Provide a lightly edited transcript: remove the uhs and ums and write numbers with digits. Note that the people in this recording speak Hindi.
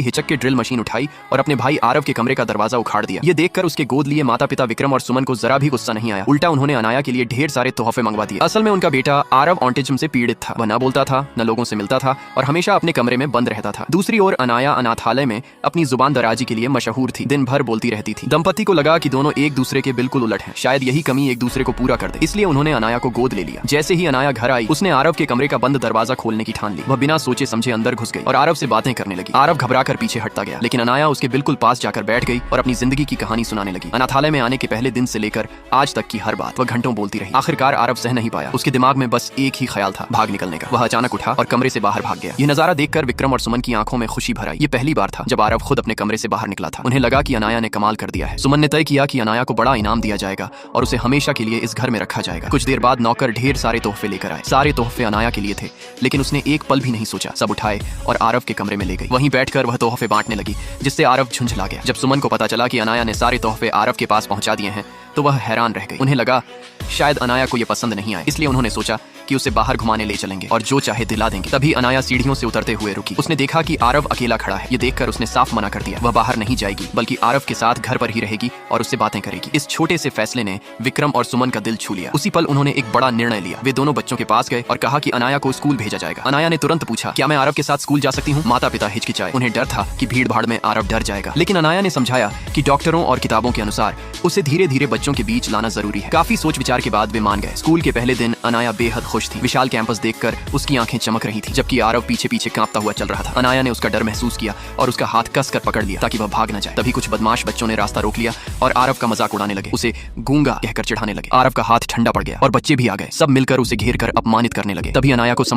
हिचक के ड्रिल मशीन उठाई और अपने भाई आरव के कमरे का दरवाजा उखाड़ दिया। ये देखकर उसके गोद लिए माता पिता विक्रम और सुमन को जरा भी गुस्सा नहीं आया। उल्टा उन्होंने अनाया के लिए ढेर सारे तोहफे मंगवा दिए। असल में उनका बेटा आरव ऑटिज्म से पीड़ित था। वह न बोलता था, न लोगों से मिलता था और हमेशा अपने कमरे में बंद रहता था। दूसरी ओर अनाया अनाथालय में अपनी जुबान दराजी के लिए मशहूर थी। दिन भर बोलती रहती थी। दंपति को लगा कि दोनों एक दूसरे के बिल्कुल उलट हैं। शायद यही कमी एक दूसरे को पूरा कर दे, इसलिए उन्होंने अनाया को गोद ले लिया। जैसे ही अनाया घर आई, उसने आरव के कमरे का बंद दरवाजा खोलने की ठान ली। वह बिना सोचे समझे अंदर घुस गई और आरव से बातें करने लगी। आरव घबराकर पीछे हटता गया, लेकिन अनाया उसके बिल्कुल पास जाकर बैठ गई और अपनी जिंदगी की कहानी सुनाने लगी। अनाथालय में आने के पहले दिन से लेकर आज तक की हर बात वह घंटों बोलती रही। आखिरकार आरव सह नहीं पाया। उसके दिमाग में बस एक ही ख्याल था, भाग निकलने का। वह अचानक उठा और कमरे से बाहर भाग गया। ये नजारा देखकर विक्रम और सुमन की आंखों में खुशी भर आई। ये पहली बार था जब आरव खुद अपने कमरे से बाहर निकला था। उन्हें लगा कि अनाया ने कमाल कर दिया है। सुमन ने तय किया कि अनाया को बड़ा इनाम दिया जाएगा और उसे हमेशा के लिए इस घर में रखा जाएगा। कुछ देर बाद नौकर ढेर सारे तोहफे लेकर आए। सारे तोहफे अनाया के लिए थे, लेकिन उसने एक पल भी नहीं सोचा। सब उठाए और आरव के कमरे में ले गई। वहीं बैठकर वह तोहफे बांटने लगी, जिससे आरव झुंझला गया। जब सुमन को पता चला कि अनाया ने सारे तोहफे आरव के पास पहुंचा दिए हैं, तो वह हैरान रह गई। उन्हें लगा शायद अनाया को यह पसंद नहीं आए, इसलिए उन्होंने सोचा कि उसे बाहर घुमाने ले चलेंगे और जो चाहे दिला देंगे। तभी अनाया सीढ़ियों से उतरते हुए रुकी। उसने देखा कि आरव अकेला खड़ा है। ये देखकर उसने साफ मना कर दिया। वह बाहर नहीं जाएगी, बल्कि आरव के साथ घर पर ही रहेगी और उससे बातें करेगी। इस छोटे से फैसले ने विक्रम और सुमन का दिल छू लिया। उसी पल उन्होंने एक बड़ा निर्णय लिया। वे दोनों बच्चों के पास गए और कहा कि अनाया को स्कूल भेजा जाएगा। अनाया ने तुरंत पूछा, क्या मैं आरव के साथ स्कूल जा सकती हूँ? माता पिता हिचकिचाए। उन्हें डर था कि भीड़ भाड़ में आरव डर जाएगा, लेकिन अनाया ने समझाया कि डॉक्टरों और किताबों के अनुसार उसे धीरे धीरे बच्चों के बीच लाना जरूरी है। काफी सोच विचार के बाद वे मान गए। स्कूल के पहले दिन अनाया बेहद खुश थी। विशाल कैंपस देखकर उसकी आंखें चमक रही थी, जबकि आरव पीछे पीछे कांपता हुआ चल रहा था। अनाया ने उसका डर महसूस किया और उसका हाथ कसकर पकड़ लिया ताकि वह भाग न जाए। तभी कुछ बदमाश बच्चों ने रास्ता रोक लिया और आरव का मजाक उड़ाने लगे। उसे गूंगा कहकर चिढ़ाने लगे। आरव का हाथ ठंडा पड़ गया और बच्चे भी आ गए। सब मिलकर उसे घेर कर अपमानित करने लगे। तभी अनाया को समझ